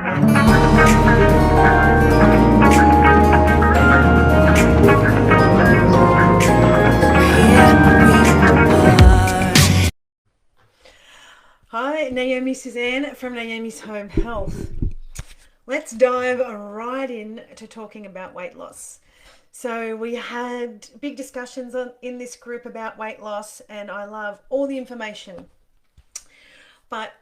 Hi, Naomi Suzanne from Naomi's Home Health. Let's dive right in to talking about weight loss. So we had big discussions in this group about weight loss, and I love all the information. But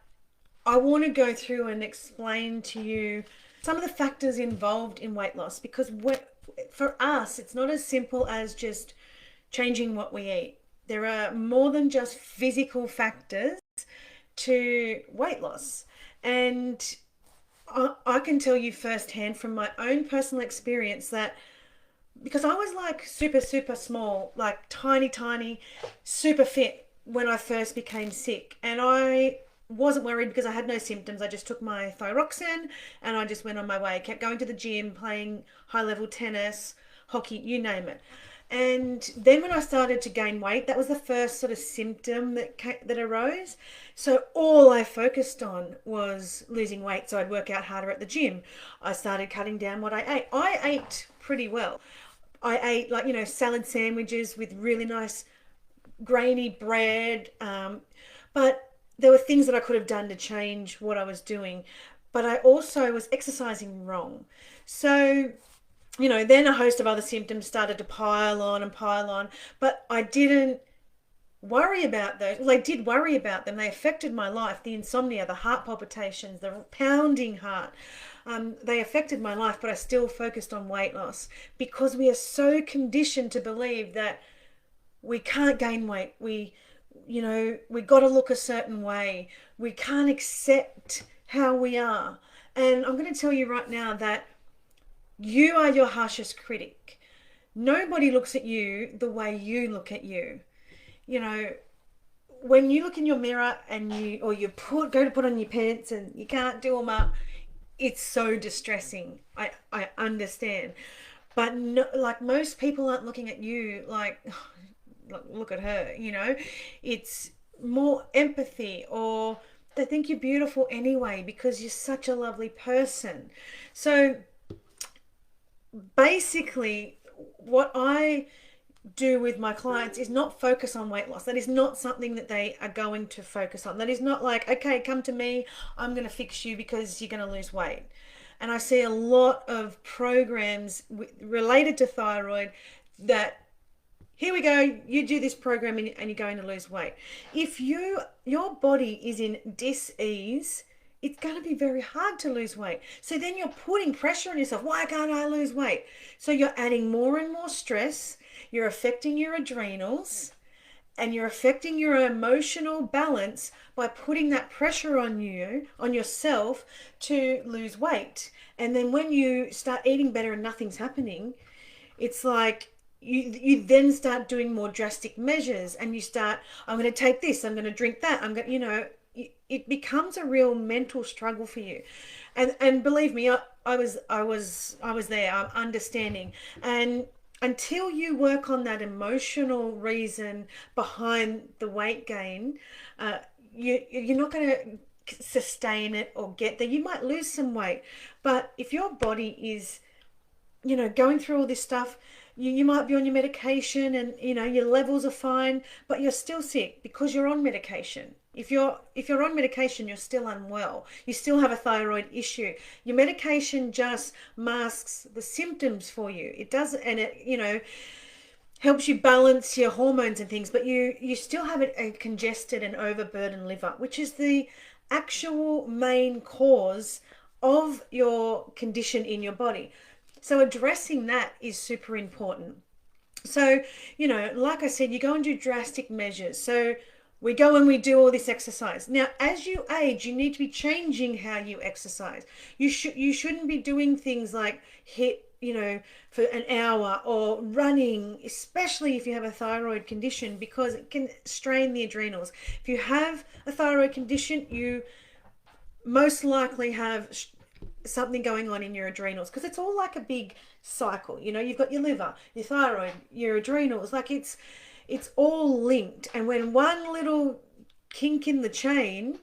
I want to go through and explain to you some of the factors involved in weight loss, because for us, it's not as simple as just changing what we eat. There are more than just physical factors to weight loss. And I can tell you firsthand from my own personal experience that because I was like super, super small, like tiny, tiny, super fit when I first became sick. And I wasn't worried because I had no symptoms. I just took my thyroxine and I just went on my way, kept going to the gym, playing high level tennis, hockey, you name it. And then when I started to gain weight, that was the first sort of symptom that arose. So all I focused on was losing weight. So I'd work out harder at the gym. I started cutting down what I ate. I ate pretty well. I ate like, salad sandwiches with really nice grainy bread. But there were things that I could have done to change what I was doing. But I also was exercising wrong. So then a host of other symptoms started to pile on and pile on, but I didn't worry about those. Well, I did worry about them. They affected my life. The insomnia, the heart palpitations, the pounding heart. They affected my life, but I still focused on weight loss because we are so conditioned to believe that we can't gain weight. We got to look a certain way. We can't accept how we are. And I'm going to tell you right now that you are your harshest critic. Nobody looks at you the way you look at you. When you look in your mirror and go to put on your pants and you can't do them up, it's so distressing. I understand. But no, like most people aren't looking at you like, look at her, It's more empathy, or they think you're beautiful anyway because you're such a lovely person. So basically, what I do with my clients is not focus on weight loss. That is not something that they are going to focus on. That is not like, okay, come to me, I'm going to fix you because you're going to lose weight. And I see a lot of programs related to thyroid that, here we go, you do this program and you're going to lose weight. If your body is in dis-ease, it's going to be very hard to lose weight. So then you're putting pressure on yourself. Why can't I lose weight? So you're adding more and more stress. You're affecting your adrenals and you're affecting your emotional balance by putting that pressure on yourself to lose weight. And then when you start eating better and nothing's happening, it's like you then start doing more drastic measures and you start, I'm going to take this, I'm going to drink that, I'm going to, it becomes a real mental struggle for you. And believe me, I was there. I'm understanding. And until you work on that emotional reason behind the weight gain, you're not going to sustain it or get there. You might lose some weight, but if your body is, going through all this stuff, you might be on your medication and your levels are fine, but you're still sick because you're on medication. If you're on medication, you're still unwell. You still have a thyroid issue. Your medication just masks the symptoms for you. It does, and it helps you balance your hormones and things, but you still have a congested and overburdened liver, which is the actual main cause of your condition in your body. So addressing that is super important. So, like I said, you go and do drastic measures. So we go and we do all this exercise. Now, as you age, you need to be changing how you exercise. You shouldn't be doing things like HIIT, for an hour, or running, especially if you have a thyroid condition, because it can strain the adrenals. If you have a thyroid condition, you most likely have something going on in your adrenals, because it's all like a big cycle. You've got your liver, your thyroid, your adrenals, like it's all linked. And when one little kink in the chain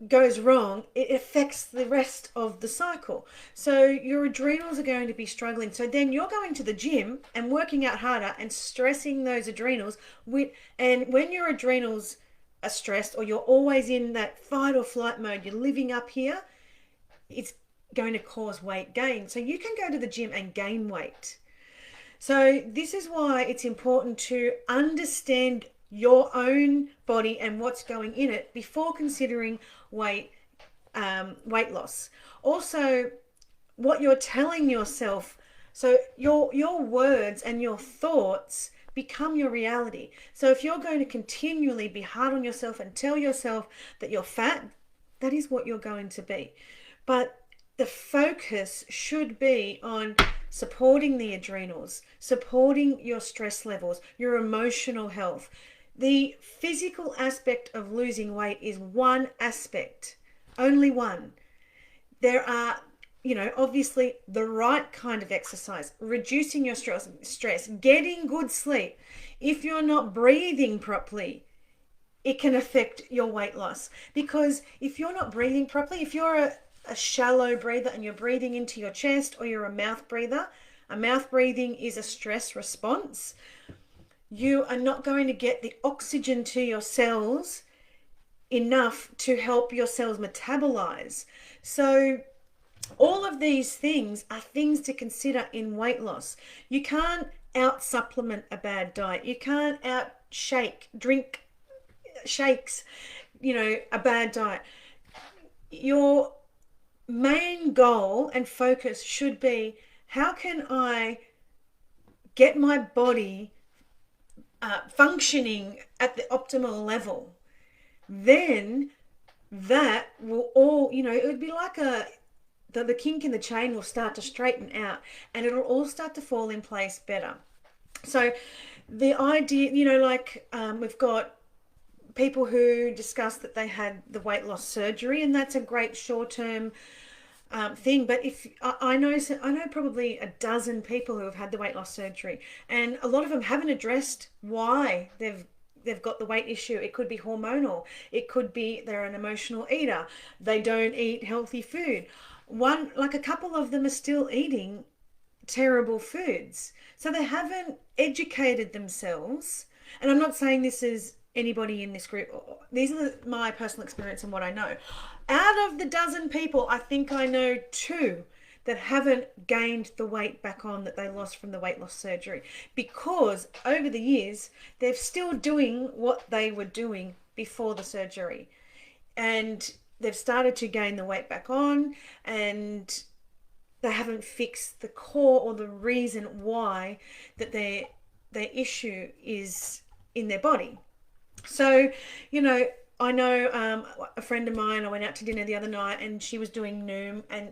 goes wrong, it affects the rest of the cycle. So your adrenals are going to be struggling. So then you're going to the gym and working out harder and stressing those adrenals with, and when your adrenals are stressed, or you're always in that fight or flight mode, you're living up here, it's going to cause weight gain. So you can go to the gym and gain weight. So this is why it's important to understand your own body and what's going in it before considering weight weight loss. Also, what you're telling yourself. So your words and your thoughts become your reality. So if you're going to continually be hard on yourself and tell yourself that you're fat, that is what you're going to be. But the focus should be on supporting the adrenals, supporting your stress levels, your emotional health. The physical aspect of losing weight is one aspect, only one. There are, obviously the right kind of exercise, reducing your stress, getting good sleep. If you're not breathing properly, it can affect your weight loss. Because if you're not breathing properly, if you're a shallow breather and you're breathing into your chest, or you're a mouth breather, a mouth breathing is a stress response, you are not going to get the oxygen to your cells enough to help your cells metabolize. So all of these things are things to consider in weight loss. You can't out supplement a bad diet. You can't out drink shakes, a bad diet. Your main goal and focus should be, how can I get my body functioning at the optimal level? Then that will all, it would be like the kink in the chain will start to straighten out, and it'll all start to fall in place better. So the idea, we've got people who discuss that they had the weight loss surgery, and that's a great short-term thing. But if I know probably a dozen people who have had the weight loss surgery, and a lot of them haven't addressed why they've got the weight issue. It could be hormonal. It could be they're an emotional eater. They don't eat healthy food. A couple of them are still eating terrible foods. So they haven't educated themselves. And I'm not saying this is anybody in this group. These are my personal experience and what I know. Out of the dozen people, I think I know 2 that haven't gained the weight back on that they lost from the weight loss surgery, because over the years they're still doing what they were doing before the surgery, and they've started to gain the weight back on, and they haven't fixed the core or the reason why that their issue is in their body. So, I know a friend of mine, I went out to dinner the other night, and she was doing Noom, and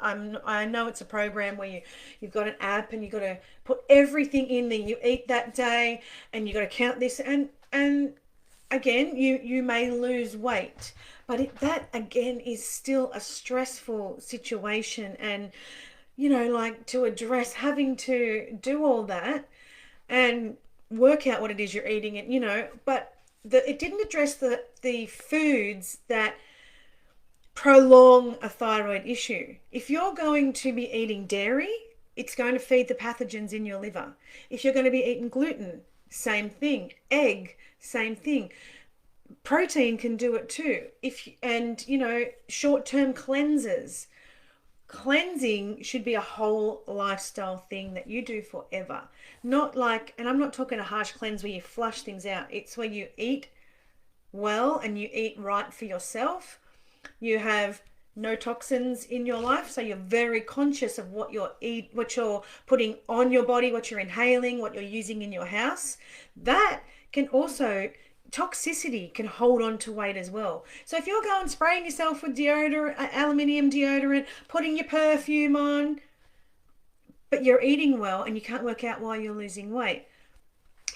I know it's a program where you've got an app and you've got to put everything in there you eat that day, and you've got to count this, and again, you may lose weight, but that again is still a stressful situation, and to address having to do all that and work out what it is you're eating, and but it didn't address the foods that prolong a thyroid issue. If you're going to be eating dairy, it's going to feed the pathogens in your liver. If you're going to be eating gluten, same thing. Egg, same thing. Protein can do it too. Short-term cleansers. Cleansing should be a whole lifestyle thing that you do forever. Not like, and I'm not talking a harsh cleanse where you flush things out. It's where you eat well and you eat right for yourself. You have no toxins in your life, so you're very conscious of what you're putting on your body, what you're inhaling, what you're using in your house. That can also, toxicity can hold on to weight as well. So if you're going spraying yourself with deodorant, aluminium deodorant, putting your perfume on, but you're eating well and you can't work out why you're losing weight,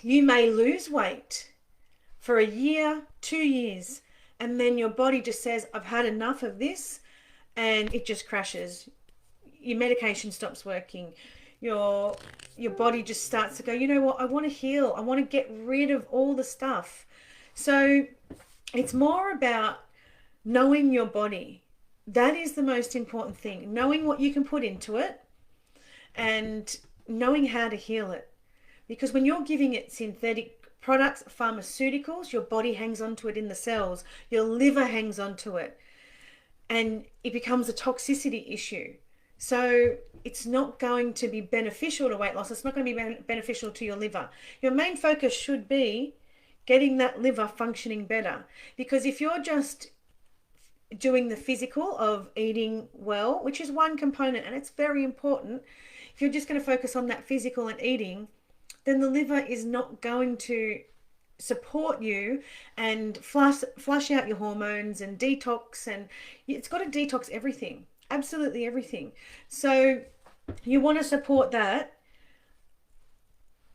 you may lose weight for a year, 2 years, and then your body just says, I've had enough of this, and it just crashes. Your medication stops working. Your body just starts to go, you know what, I want to heal. I want to get rid of all the stuff. So it's more about knowing your body. That is the most important thing. Knowing what you can put into it and knowing how to heal it. Because when you're giving it synthetic products, pharmaceuticals, your body hangs onto it in the cells, your liver hangs onto it, and it becomes a toxicity issue. So it's not going to be beneficial to weight loss. It's not going to be beneficial to your liver. Your main focus should be getting that liver functioning better. Because if you're just doing the physical of eating well, which is one component and it's very important, if you're just going to focus on that physical and eating, then the liver is not going to support you and flush out your hormones and detox, and it's got to detox everything, absolutely everything. So you want to support that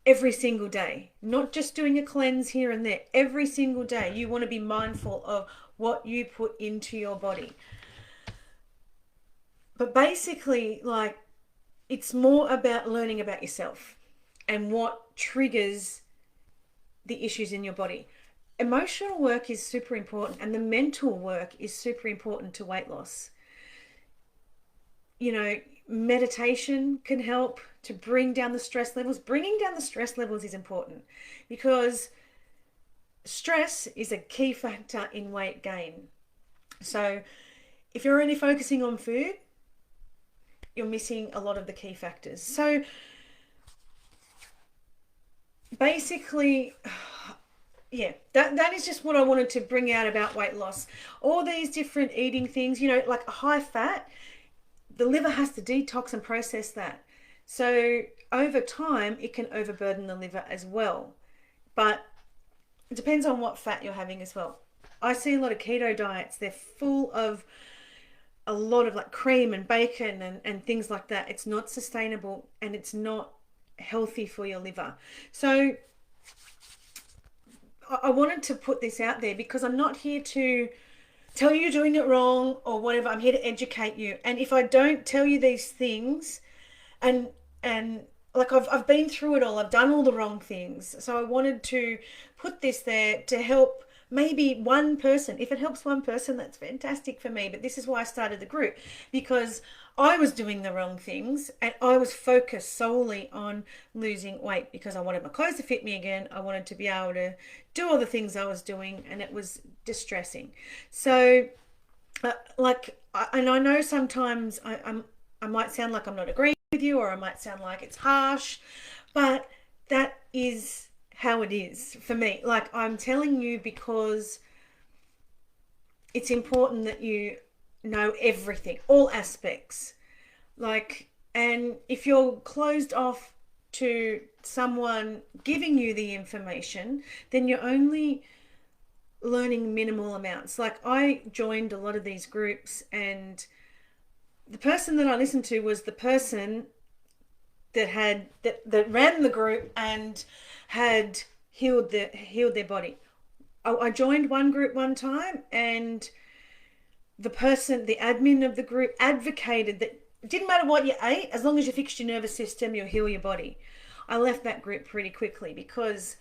every single day, not just doing a cleanse here and there. Every single day you want to be mindful of what you put into your body. But basically, like, it's more about learning about yourself and what triggers the issues in your body. Emotional work is super important, and the mental work is super important to weight loss. You know, meditation can help to bring down the stress levels. Bringing down the stress levels is important because stress is a key factor in weight gain. So if you're only focusing on food, you're missing a lot of the key factors. So basically, yeah, that is just what I wanted to bring out about weight loss. All these different eating things, you know, like high fat, the liver has to detox and process that. So over time, it can overburden the liver as well. But it depends on what fat you're having as well. I see a lot of keto diets. They're full of a lot of like cream and bacon and things like that. It's not sustainable and it's not healthy for your liver. So I wanted to put this out there because I'm not here to tell you you're doing it wrong or whatever. I'm here to educate you. And if I don't tell you these things, and like I've been through it all, I've done all the wrong things. So I wanted to put this there to help maybe one person. If it helps one person, that's fantastic for me. But this is why I started the group, because I was doing the wrong things and I was focused solely on losing weight because I wanted my clothes to fit me again. I wanted to be able to do all the things I was doing, and it was distressing. So and I know sometimes I might sound like I'm not agreeing with you, or I might sound like it's harsh, but that is how it is for me. Like, I'm telling you because it's important that you know everything, all aspects. Like, and if you're closed off to someone giving you the information, then you're only learning minimal amounts. Like, I joined a lot of these groups, and the person that I listened to was the person that ran the group and had healed their body. I joined one group one time, and the admin of the group, advocated that it didn't matter what you ate, as long as you fixed your nervous system, you'll heal your body. I left that group pretty quickly because,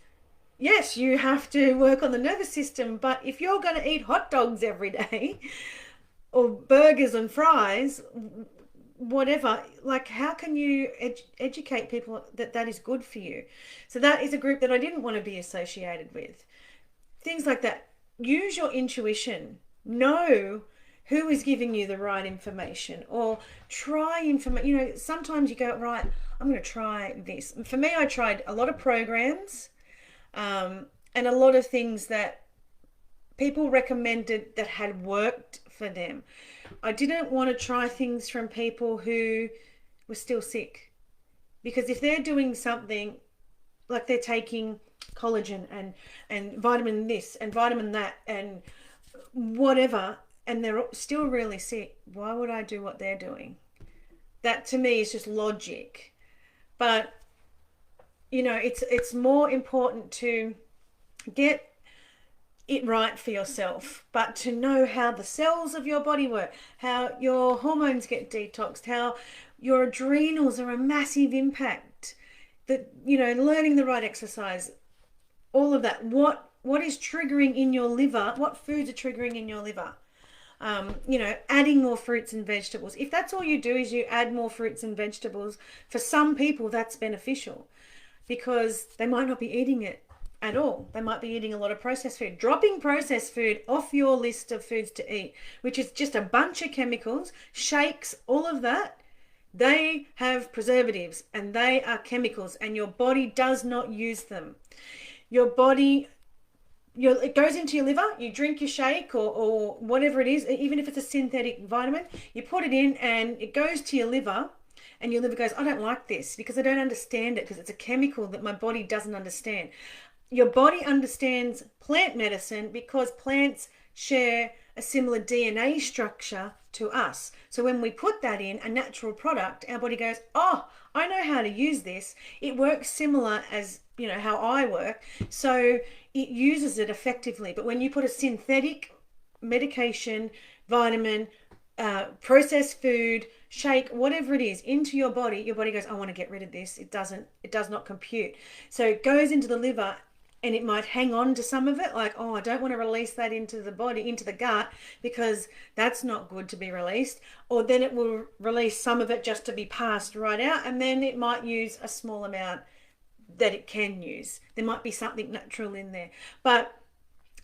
yes, you have to work on the nervous system, but if you're going to eat hot dogs every day or burgers and fries, whatever, like, how can you educate people that that is good for you? So that is a group that I didn't want to be associated with. Things like that. Use your intuition. Know who is giving you the right information, or try information. You know, sometimes you go, right, I'm going to try this. For me, I tried a lot of programs and a lot of things that people recommended that had worked for them. I didn't want to try things from people who were still sick, because if they're doing something like they're taking collagen and vitamin this and vitamin that and whatever, and they're still really sick, why would I do what they're doing? That to me is just logic. But you know, it's more important to get it right for yourself, but to know how the cells of your body work, how your hormones get detoxed, how your adrenals are a massive impact, that, you know, learning the right exercise, all of that. What is triggering in your liver, what foods are triggering in your liver, adding more fruits and vegetables. If that's all you do is you add more fruits and vegetables, for some people that's beneficial because they might not be eating it at all. They might be eating a lot of processed food. Dropping processed food off your list of foods to eat, which is just a bunch of chemicals, shakes, all of that, they have preservatives and they are chemicals, and your body does not use them. Your body, it goes into your liver, you drink your shake or whatever it is, even if it's a synthetic vitamin, you put it in and it goes to your liver, and your liver goes, I don't like this because I don't understand it because it's a chemical that my body doesn't understand. Your body understands plant medicine because plants share a similar DNA structure to us. So when we put that in, a natural product, our body goes, oh, I know how to use this. It works similar as, how I work. So it uses it effectively. But when you put a synthetic medication, vitamin, processed food, shake, whatever it is, into your body goes, I want to get rid of this. It does not compute. So it goes into the liver, and it might hang on to some of it, like, oh, I don't want to release that into the body, into the gut, because that's not good to be released. Or then it will release some of it just to be passed right out, and then it might use a small amount that it can use. There might be something natural in there. But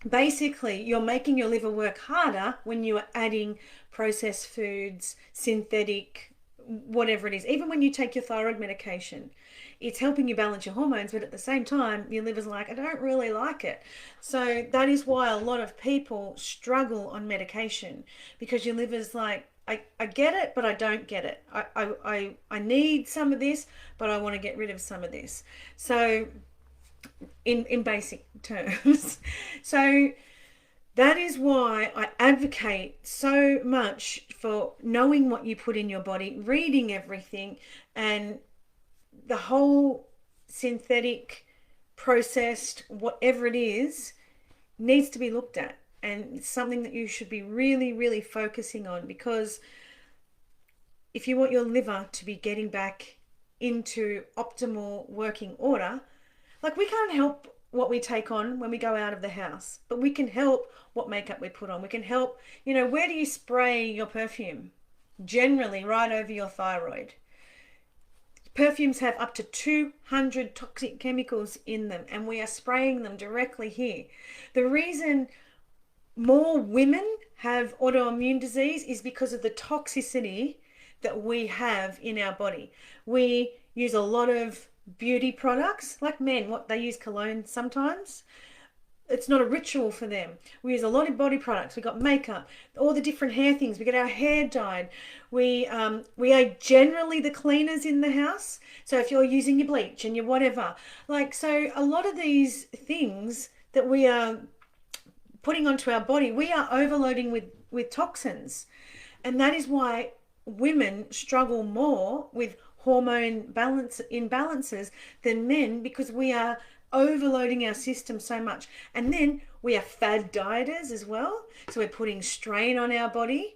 basically, you're making your liver work harder when you are adding processed foods, synthetic, whatever it is. Even when you take your thyroid medication, it's helping you balance your hormones, but at the same time, your liver's like, I don't really like it. So that is why a lot of people struggle on medication, because your liver's like, I get it, but I don't get it. I need some of this, but I want to get rid of some of this. So in basic terms. So that is why I advocate so much for knowing what you put in your body, reading everything, and the whole synthetic, processed, whatever it is, needs to be looked at. And it's something that you should be really, really focusing on, because if you want your liver to be getting back into optimal working order, like, we can't help what we take on when we go out of the house, but we can help what makeup we put on. We can help, where do you spray your perfume? Generally right over your thyroid. Perfumes have up to 200 toxic chemicals in them, and we are spraying them directly here. The reason more women have autoimmune disease is because of the toxicity that we have in our body. We use a lot of beauty products, like men, what they use cologne sometimes. It's not a ritual for them. We use a lot of body products. We got makeup, all the different hair things. We get our hair dyed. We are generally the cleaners in the house. So if you're using your bleach and your whatever, so a lot of these things that we are putting onto our body, we are overloading with toxins. And that is why women struggle more with hormone imbalances than men, because we are overloading our system so much. And then we are fad dieters as well. So we're putting strain on our body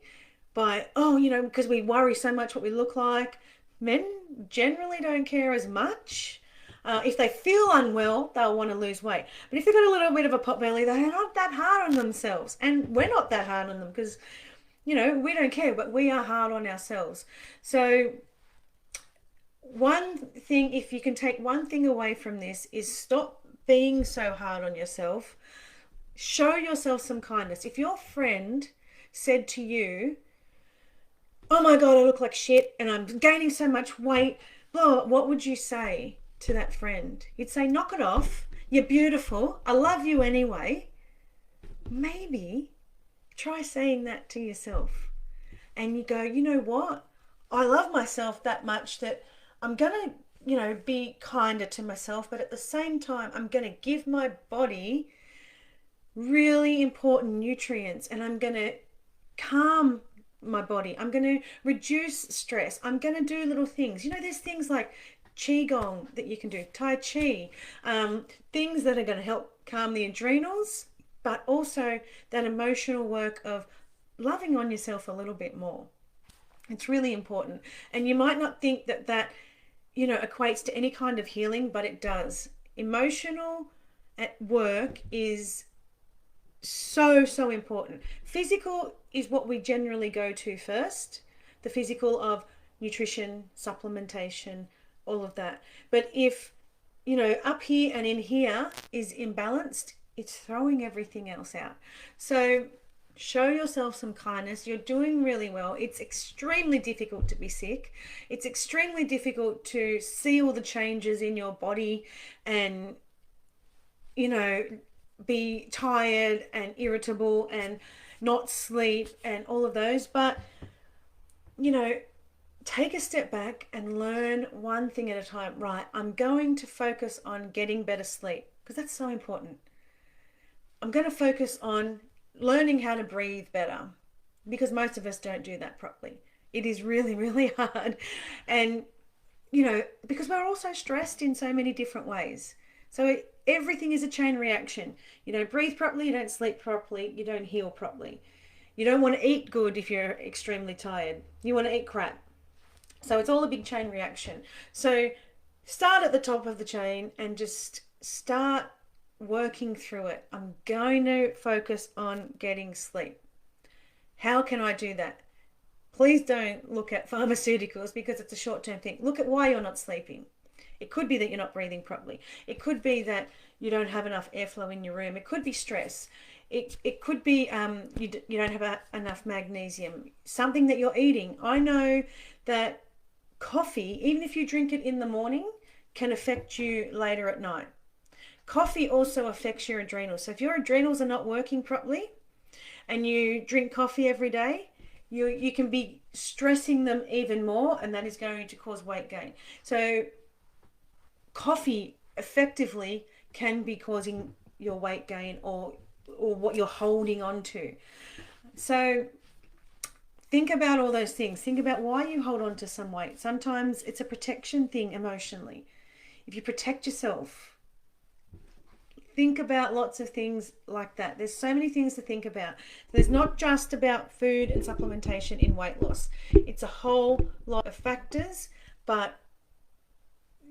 by, because we worry so much what we look like. Men generally don't care as much. If they feel unwell, they'll want to lose weight. But if they've got a little bit of a pot belly, they're not that hard on themselves. And we're not that hard on them because, we don't care, but we are hard on ourselves. So one thing, if you can take one thing away from this, is stop being so hard on yourself. Show yourself some kindness. If your friend said to you, oh my God, I look like shit and I'm gaining so much weight, blah, what would you say to that friend? You'd say, knock it off. You're beautiful. I love you anyway. Maybe try saying that to yourself. And you go, you know what? I love myself that much that I'm going to, be kinder to myself, but at the same time, I'm going to give my body really important nutrients, and I'm going to calm my body. I'm going to reduce stress. I'm going to do little things. There's things like Qigong that you can do, Tai Chi, things that are going to help calm the adrenals, but also that emotional work of loving on yourself a little bit more. It's really important. And you might not think that equates to any kind of healing, but it does. Emotional at work is so, so important. Physical is what we generally go to first, the physical of nutrition, supplementation, all of that. But if, up here and in here is imbalanced, it's throwing everything else out. So show yourself some kindness. You're doing really well. It's extremely difficult to be sick. It's extremely difficult to see all the changes in your body and, be tired and irritable and not sleep and all of those. But, take a step back and learn one thing at a time. Right, I'm going to focus on getting better sleep because that's so important. I'm going to focus on learning how to breathe better because most of us don't do that properly. It is really, really hard. And, because we're also stressed in so many different ways. So everything is a chain reaction. You don't breathe properly, you don't sleep properly, you don't heal properly. You don't want to eat good if you're extremely tired. You want to eat crap. So it's all a big chain reaction. So start at the top of the chain and just start working through it. I'm going to focus on getting sleep. How can I do that? Please don't look at pharmaceuticals because it's a short-term thing. Look at why you're not sleeping. It could be that you're not breathing properly. It could be that you don't have enough airflow in your room. It could be stress. It could be you don't have enough magnesium. Something that you're eating. I know that coffee, even if you drink it in the morning, can affect you later at night. Coffee also affects your adrenals. So if your adrenals are not working properly and you drink coffee every day, you can be stressing them even more, and that is going to cause weight gain. So coffee effectively can be causing your weight gain or what you're holding on to. So think about all those things. Think about why you hold on to some weight. Sometimes it's a protection thing emotionally. If you protect yourself, think about lots of things like that. There's so many things to think about. There's not just about food and supplementation in weight loss. It's a whole lot of factors, but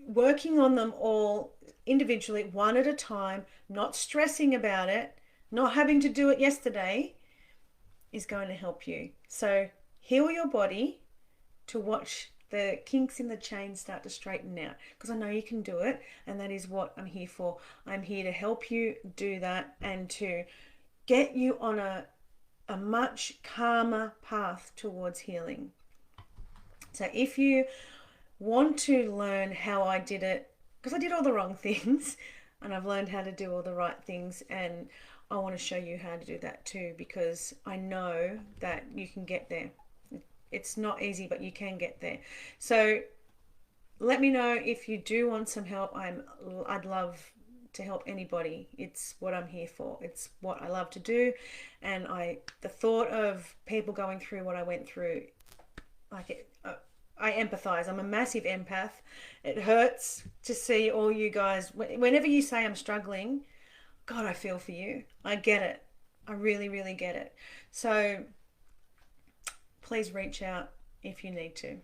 working on them all individually, one at a time, not stressing about it, not having to do it yesterday, is going to help you. So heal your body to watch the kinks in the chain start to straighten out, because I know you can do it, and that is what I'm here for. I'm here to help you do that and to get you on a much calmer path towards healing. So if you want to learn how I did it, because I did all the wrong things and I've learned how to do all the right things, and I want to show you how to do that too, because I know that you can get there. It's not easy, but you can get there. So let me know if you do want some help. I'd love to help anybody. It's what I'm here for. It's what I love to do. And the thought of people going through what I went through, I empathize. I'm a massive empath. It hurts to see all you guys. Whenever you say I'm struggling, God, I feel for you. I get it. I really, really get it. So please reach out if you need to.